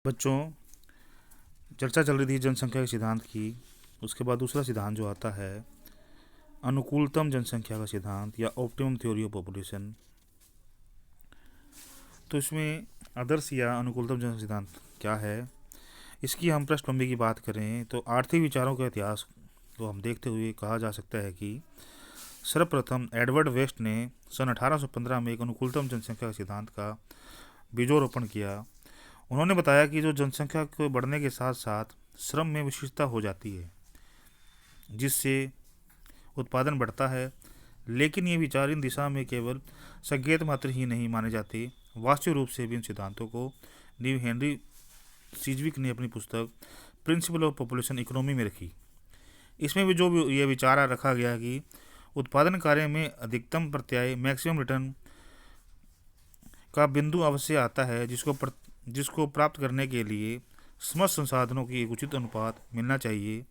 बच्चों, चर्चा चल रही थी जनसंख्या के सिद्धांत की। उसके बाद दूसरा सिद्धांत जो आता है अनुकूलतम जनसंख्या का सिद्धांत या ऑप्टिमम थ्योरी ऑफ पॉपुलेशन। तो इसमें आदर्श या अनुकूलतम जनसंख्या सिद्धांत क्या है, इसकी हम पृष्ठभूमि की बात करें तो आर्थिक विचारों का इतिहास को हम देखते हुए कहा जा सकता है कि सर्वप्रथम एडवर्ड वेस्ट ने सन 1815 में एक अनुकूलतम जनसंख्या के सिद्धांत का बीजोरोपण किया। उन्होंने बताया कि जो जनसंख्या के बढ़ने के साथ साथ श्रम में विशिष्टता हो जाती है जिससे उत्पादन बढ़ता है, लेकिन ये विचार इन दिशा में केवल संकेत मात्र ही नहीं माने जाते। वास्तविक रूप से भी इन सिद्धांतों को नीव हेनरी सीजविक ने अपनी पुस्तक प्रिंसिपल ऑफ पॉपुलेशन इकोनॉमी में रखी। इसमें भी जो ये विचार रखा गया कि उत्पादन कार्य में अधिकतम प्रत्याय मैक्सिमम रिटर्न का बिंदु अवश्य आता है, जिसको प्राप्त करने के लिए समस्त संसाधनों की एक उचित अनुपात मिलना चाहिए।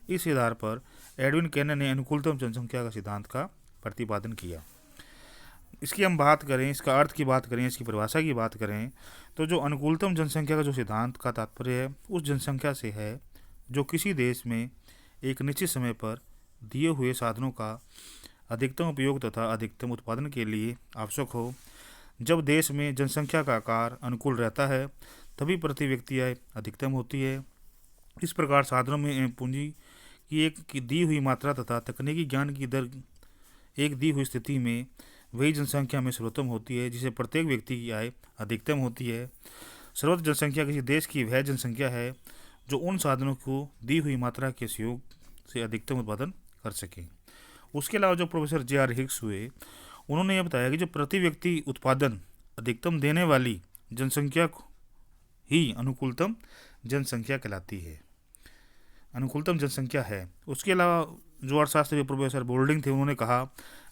इस आधार पर एडविन कैनन ने अनुकूलतम जनसंख्या का सिद्धांत का प्रतिपादन किया। इसकी हम बात करें, इसका अर्थ की बात करें, इसकी परिभाषा की बात करें तो जो अनुकूलतम जनसंख्या का जो सिद्धांत का तात्पर्य है उस जनसंख्या से है जो किसी देश में एक निश्चित समय पर दिए हुए साधनों का अधिकतम उपयोग तथा अधिकतम उत्पादन के लिए आवश्यक हो। जब देश में जनसंख्या का आकार अनुकूल रहता है तभी प्रति व्यक्ति आय अधिकतम होती है। इस प्रकार साधनों में एवं पूंजी की एक दी हुई मात्रा तथा तकनीकी ज्ञान की दर एक दी हुई स्थिति में वही जनसंख्या में सर्वोत्तम होती है, जिसे प्रत्येक व्यक्ति की आय अधिकतम होती है। सर्वोच्च जनसंख्या किसी देश की वह जनसंख्या है जो उन साधनों को दी हुई मात्रा के सहयोग से अधिकतम उत्पादन कर सके। उसके अलावा जो प्रोफेसर जे.आर. हिग्स हुए, उन्होंने यह बताया कि जो प्रति व्यक्ति उत्पादन अधिकतम देने वाली जनसंख्या ही अनुकूलतम जनसंख्या कहलाती है, अनुकूलतम जनसंख्या है। उसके अलावा जो अर्थशास्त्री प्रोफेसर बोल्डिंग थे, उन्होंने कहा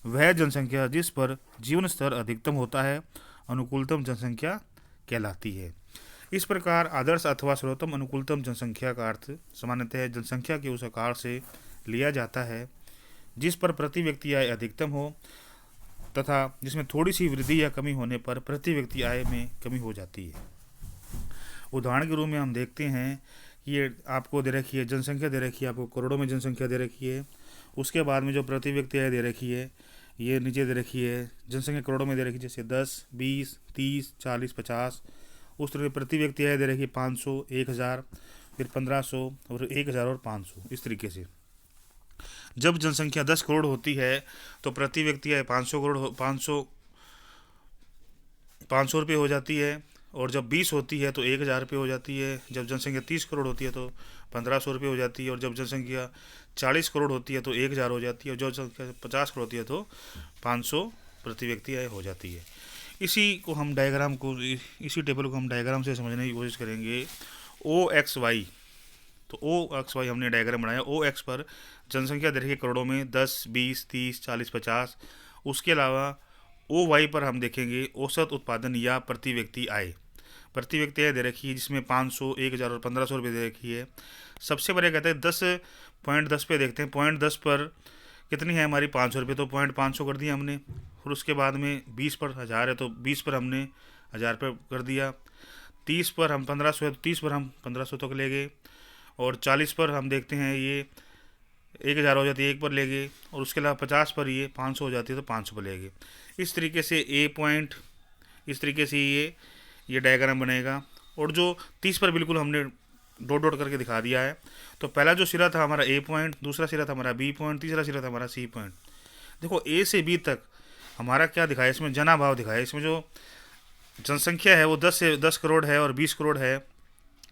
वह जनसंख्या जिस पर जीवन स्तर अधिकतम होता है अनुकूलतम जनसंख्या कहलाती है। इस प्रकार आदर्श अथवा सर्वोत्तम अनुकूलतम जनसंख्या का अर्थ सामान्यतः जनसंख्या के उस आकार से लिया जाता है जिस पर प्रति व्यक्ति आय अधिकतम हो तथा जिसमें थोड़ी सी वृद्धि या कमी होने पर प्रति व्यक्ति आय में कमी हो जाती है। उदाहरण के रूप में हम देखते हैं कि ये आपको दे रखी है जनसंख्या, दे रखी है आपको करोड़ों में जनसंख्या दे रखी है। उसके बाद में जो प्रति व्यक्ति आय दे रखी है ये नीचे दे रखी है जनसंख्या करोड़ों में दे रखी है, जैसे 10, 20, 30, 40, 50। उस तरह प्रति व्यक्ति आय दे रखी है 500, 1000, फिर 1500 और 1000 और 500। इस तरीके से जब जनसंख्या 10 करोड़ होती है तो प्रति व्यक्ति आय 500 रुपये हो जाती है, और जब 20 होती है तो 1000 रुपये हो जाती है। जब जनसंख्या 30 करोड़ होती है तो 1500 रुपये हो जाती है, और जब जनसंख्या 40 करोड़ होती है तो 1000 हो जाती है, और जब जनसंख्या 50 करोड़ होती है तो 500 प्रति व्यक्ति आय हो जाती है। इसी टेबल को हम डायग्राम से समझने की कोशिश करेंगे। OXY, तो OXY हमने डायग्राम बनाया। OX पर जनसंख्या दे रखी है करोड़ों में 10, 20, 30, 40, 50। उसके अलावा OY पर हम देखेंगे औसत उत्पादन या प्रति व्यक्ति आय। प्रति व्यक्ति आय दे रखी है जिसमें 500, 1000 और 1500 रुपये दे रखी है। सबसे बड़े कहते हैं 10.10 पे देखते हैं। 0.10 पर कितनी है हमारी 500 रुपये, तो 500 कर दिया हमने। फिर उसके बाद में 20 पर 1000 है तो 20 पर हमने 1000 रुपये कर दिया। 30 पर हम 1500 है तो 30 पर हम 1500 तक ले गए, और 40 पर हम देखते हैं ये 1000 हो जाती है, 1 पर ले गए, और उसके अलावा 50 पर ये 500 हो जाती है तो 500 पर ले गए। इस तरीके से इस तरीके से ये डायग्राम बनेगा। और जो 30 पर बिल्कुल हमने डॉट डॉट करके दिखा दिया है। तो पहला जो सिरा था हमारा A पॉइंट, दूसरा सिरा था हमारा B पॉइंट, तीसरा सिरा था हमारा C पॉइंट। देखो A से B तक हमारा क्या दिखाया, इसमें जनाभाव दिखाया। इसमें जो जनसंख्या है वो 10 करोड़ है और 20 करोड़ है,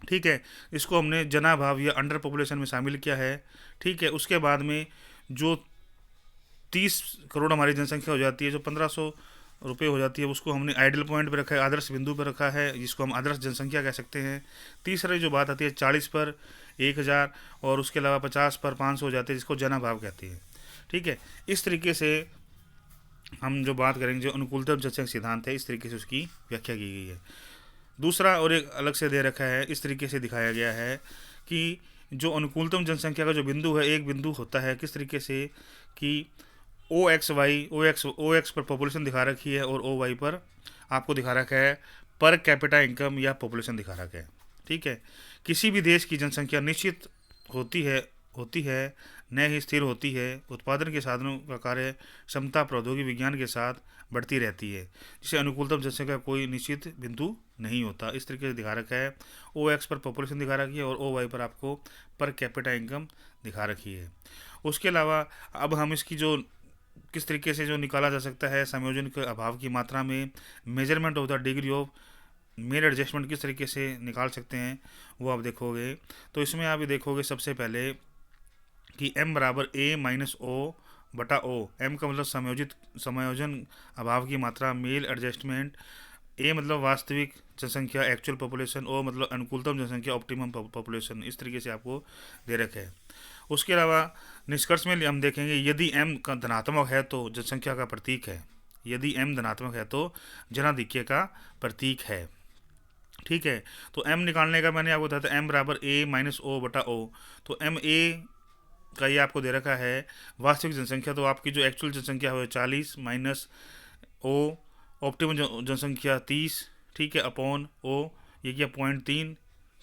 ठीक है। इसको हमने जनाभाव या अंडर पॉपुलेशन में शामिल किया है, ठीक है। उसके बाद में जो 30 करोड़ हमारी जनसंख्या हो जाती है, जो 1500 रुपये हो जाती है, उसको हमने आइडल पॉइंट पे रखा है, आदर्श बिंदु पर रखा है, जिसको हम आदर्श जनसंख्या कह सकते हैं। तीसरा जो बात आती है 40 पर 1000 और उसके अलावा 50 पर 500 हो जाते हैं, जिसको जनाभाव कहते हैं, ठीक है। इस तरीके से हम जो बात करेंगे जो अनुकूलतम जनसंख्या सिद्धांत है, इस तरीके से उसकी व्याख्या की गई है। दूसरा और एक अलग से दे रखा है, इस तरीके से दिखाया गया है कि जो अनुकूलतम जनसंख्या का जो बिंदु है, एक बिंदु होता है किस तरीके से कि OX पर पॉपुलेशन दिखा रखी है और OY पर आपको दिखा रखा है पर कैपिटा इनकम या पॉपुलेशन दिखा रखा है। ठीक है। किसी भी देश की जनसंख्या निश्चित होती है न ही स्थिर होती है। उत्पादन के साधनों का कार्य क्षमता प्रौद्योगिकी विज्ञान के साथ बढ़ती रहती है, जिसे अनुकूलतम जनसंख्या कोई निश्चित बिंदु नहीं होता। इस तरीके से दिखा रखा है। ओ एक्स पर पॉपुलेशन दिखा रखी है और ओ वाई पर आपको पर कैपिटा इनकम दिखा रखी है। उसके अलावा अब हम इसकी जो किस तरीके से जो निकाला जा सकता है संयोजन के अभाव की मात्रा में measurement of the degree of main adjustment किस तरीके से निकाल सकते हैं वो आप देखोगे। तो इसमें आप ये देखोगे सबसे पहले कि m बराबर a माइनस ओ बटा ओ। m का मतलब समायोजन अभाव की मात्रा मेल एडजस्टमेंट, a मतलब वास्तविक जनसंख्या एक्चुअल पॉपुलेशन, o मतलब अनुकूलतम जनसंख्या ऑप्टिमम पॉपुलेशन। इस तरीके से आपको दे रखे है। उसके अलावा निष्कर्ष में हम देखेंगे यदि m का धनात्मक है तो जनसंख्या का प्रतीक है। यदि m धनात्मक है तो जनाधिक्य का प्रतीक है। ठीक है। तो m निकालने का मैंने आपको बताया था m बराबर a माइनस ओ बटा ओ। तो m a का ये आपको दे रखा है वास्तविक जनसंख्या। तो आपकी जो एक्चुअल जनसंख्या है 40 माइनस ओ ऑप्टिमम जनसंख्या 30, ठीक है, अपॉन ओ ये क्या 0.3।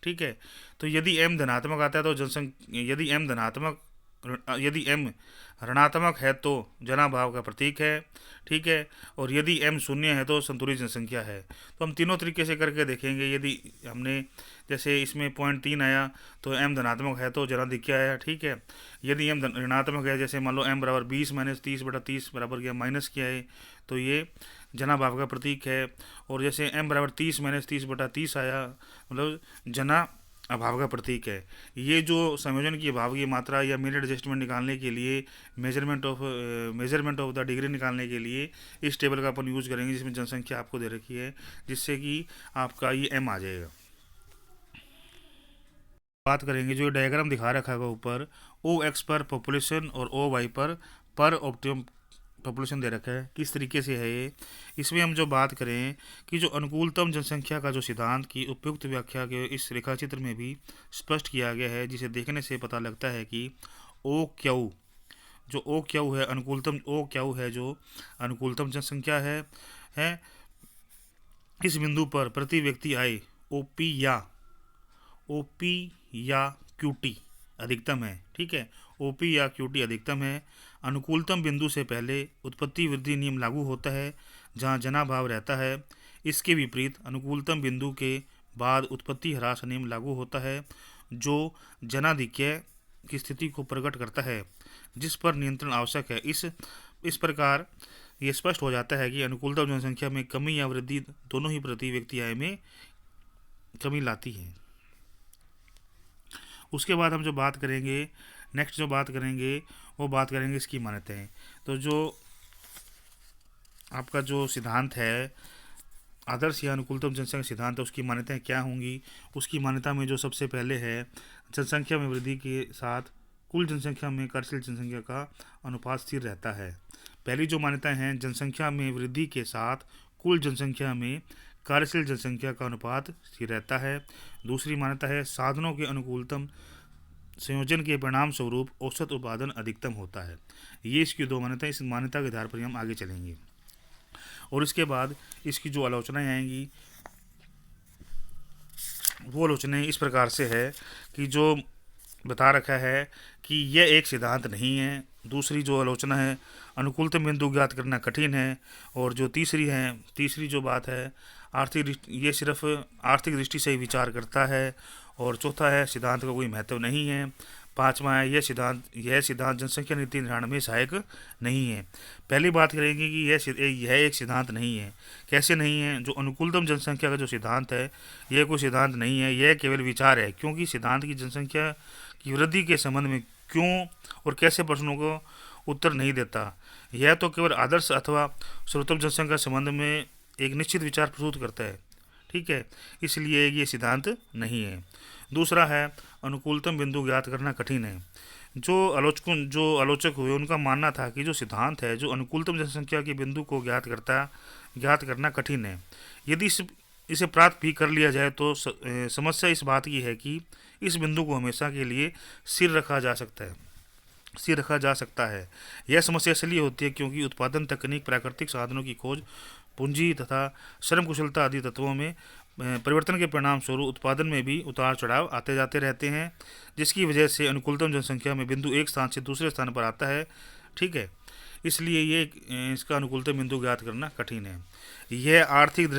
ठीक है। तो यदि m धनात्मक आता है तो यदि m ऋणात्मक है तो जनाभाव का प्रतीक है। ठीक है। और यदि m शून्य है तो संतुलित जनसंख्या है। तो हम तीनों तरीके से करके देखेंगे। यदि हमने जैसे इसमें 0.3 आया तो m धनात्मक है तो जनाधिक्य आया। ठीक है। यदि m ऋणात्मक है, जैसे मान लो m बराबर 20 माइनस 30 बटा 30 बराबर क्या माइनस किया है, तो ये जनाभाव का प्रतीक है। और जैसे m बराबर 30 माइनस 30 बटा 30 आया मतलब जना अभाव का प्रतीक है। ये जो संयोजन की अभाव की मात्रा या मीन एडजस्टमेंट निकालने के लिए मेजरमेंट ऑफ द डिग्री निकालने के लिए इस टेबल का अपन यूज करेंगे, जिसमें जनसंख्या आपको दे रखी है, जिससे कि आपका ये m आ जाएगा। बात करेंगे जो डायग्राम दिखा रखा है ऊपर, ओ एक्स पर पॉपुलेशन और ओ वाई पर ऑप्टिमम पॉपुलेशन दे रखा है। किस तरीके से है ये, इसमें हम जो बात करें कि जो अनुकूलतम जनसंख्या का जो सिद्धांत की उपयुक्त व्याख्या के इस रेखाचित्र में भी स्पष्ट किया गया है, जिसे देखने से पता लगता है कि ओ क्यू है जो अनुकूलतम जनसंख्या है इस बिंदु पर प्रति व्यक्ति आय ओपी या क्यूटी अधिकतम है। ठीक है। ओपी या क्यूटी अधिकतम है। अनुकूलतम बिंदु से पहले उत्पत्ति वृद्धि नियम लागू होता है जहां जनाभाव रहता है। इसके विपरीत अनुकूलतम बिंदु के बाद उत्पत्ति ह्रास नियम लागू होता है जो जनाधिक्य की स्थिति को प्रकट करता है, जिस पर नियंत्रण आवश्यक है। इस प्रकार ये स्पष्ट हो जाता है कि अनुकूलतम जनसंख्या में कमी या वृद्धि दोनों ही प्रति व्यक्ति आय में कमी लाती है। उसके बाद हम जो बात करेंगे वो बात करेंगे इसकी मान्यताएं। तो जो आपका जो सिद्धांत है आदर्श या अनुकूलतम जनसंख्या सिद्धांत है, उसकी मान्यताएं क्या होंगी। उसकी मान्यता में जो सबसे पहले है, जनसंख्या में वृद्धि के साथ कुल जनसंख्या में कार्यशील जनसंख्या का अनुपात स्थिर रहता है। पहली जो मान्यताएं हैं, जनसंख्या में वृद्धि के साथ कुल जनसंख्या में कार्यशील जनसंख्या का अनुपात स्थिर रहता है। दूसरी मान्यता है, साधनों के अनुकूलतम संयोजन के परिणाम स्वरूप औसत उत्पादन अधिकतम होता है। ये इसकी दो मान्यता, इस मान्यता के आधार पर हम आगे चलेंगे। और इसके बाद इसकी जो आलोचनाएं आएंगी वो आलोचनाएं इस प्रकार से है कि जो बता रखा है कि यह एक सिद्धांत नहीं है। दूसरी जो आलोचना है, अनुकूलतम बिंदु ज्ञात करना कठिन है। और जो तीसरी जो बात है, ये सिर्फ आर्थिक दृष्टि से ही विचार करता है। और चौथा है, सिद्धांत का कोई महत्व नहीं है। पांचवा है, यह सिद्धांत जनसंख्या नीति निर्माण में सहायक नहीं है। पहली बात करेंगे कि यह एक सिद्धांत नहीं है। कैसे नहीं है? जो अनुकूलतम जनसंख्या का जो सिद्धांत है, यह कोई सिद्धांत नहीं है, यह केवल विचार है। क्योंकि सिद्धांत की जनसंख्या की वृद्धि के संबंध में क्यों और कैसे प्रश्नों को उत्तर नहीं देता। यह तो केवल आदर्श अथवा सर्वोत्तम जनसंख्या के संबंध में एक निश्चित विचार प्रस्तुत करता है। ठीक है, इसलिए ये सिद्धांत नहीं है। दूसरा है, अनुकूलतम बिंदु ज्ञात करना कठिन है। जो आलोचक हुए उनका मानना था कि जो सिद्धांत है जो अनुकूलतम जनसंख्या के बिंदु को ज्ञात करना कठिन है। यदि इसे प्राप्त भी कर लिया जाए तो समस्या इस बात की है कि इस बिंदु को हमेशा के लिए स्थिर रखा जा सकता है। यह समस्या इसलिए होती है क्योंकि उत्पादन तकनीक, प्राकृतिक साधनों की खोज, पूंजी तथा श्रम कुशलता आदि तत्वों में परिवर्तन के परिणाम स्वरूप उत्पादन में भी उतार चढ़ाव आते जाते रहते हैं, जिसकी वजह से अनुकूलतम जनसंख्या में बिंदु एक स्थान से दूसरे स्थान पर आता है। ठीक है, इसलिए ये इसका अनुकूलतम बिंदु ज्ञात करना कठिन है। यह आर्थिक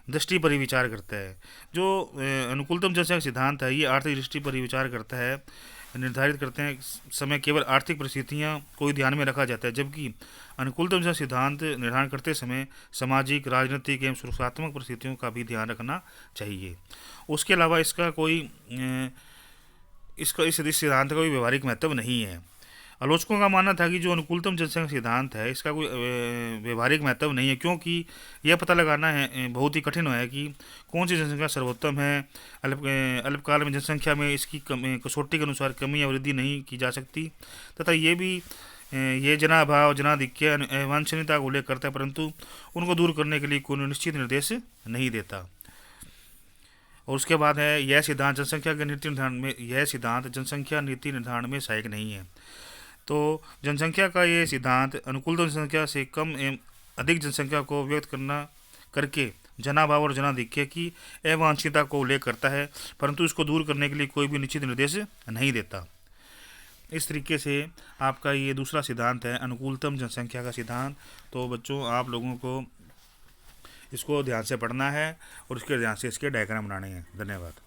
दृष्टि पर ही विचार करता है। जो अनुकूलतम जनसंख्या सिद्धांत है, ये आर्थिक दृष्टि पर ही विचार करता है, निर्धारित करते हैं समय केवल आर्थिक परिस्थितियां को ही ध्यान में रखा जाता है, जबकि अनुकूलतम जनसंख्या सिद्धांत निर्धारण करते समय सामाजिक, राजनीतिक एवं सुरक्षात्मक परिस्थितियों का भी ध्यान रखना चाहिए। उसके अलावा इसका कोई इस सिद्धांत का कोई व्यवहारिक महत्व नहीं है। आलोचकों का मानना था कि जो अनुकूलतम जनसंख्या सिद्धांत है, इसका कोई व्यवहारिक महत्व नहीं है, क्योंकि यह पता लगाना है बहुत ही कठिन है कि कौन सी जनसंख्या सर्वोत्तम है। अल्पकाल में जनसंख्या में इसकी कसौटी के अनुसार कमी या वृद्धि नहीं की जा सकती, तथा ये जनाभाव, जनाधिक्य, वांछनीयता को उल्लेख करता है, परंतु उनको दूर करने के लिए कोई निश्चित निर्देश नहीं देता। और उसके बाद है यह सिद्धांत जनसंख्या नीति निर्धारण में सहायक नहीं है। तो जनसंख्या का ये सिद्धांत अनुकूलतम जनसंख्या से कम एवं अधिक जनसंख्या को व्यक्त करके जनाभाव और जनाधिक्य की अवांछनीयता को उल्लेख करता है, परंतु इसको दूर करने के लिए कोई भी निश्चित निर्देश नहीं देता। इस तरीके से आपका ये दूसरा सिद्धांत है अनुकूलतम जनसंख्या का सिद्धांत। तो बच्चों, आप लोगों को इसको ध्यान से पढ़ना है और उसके ध्यान से इसके डायग्राम बनाने हैं। धन्यवाद।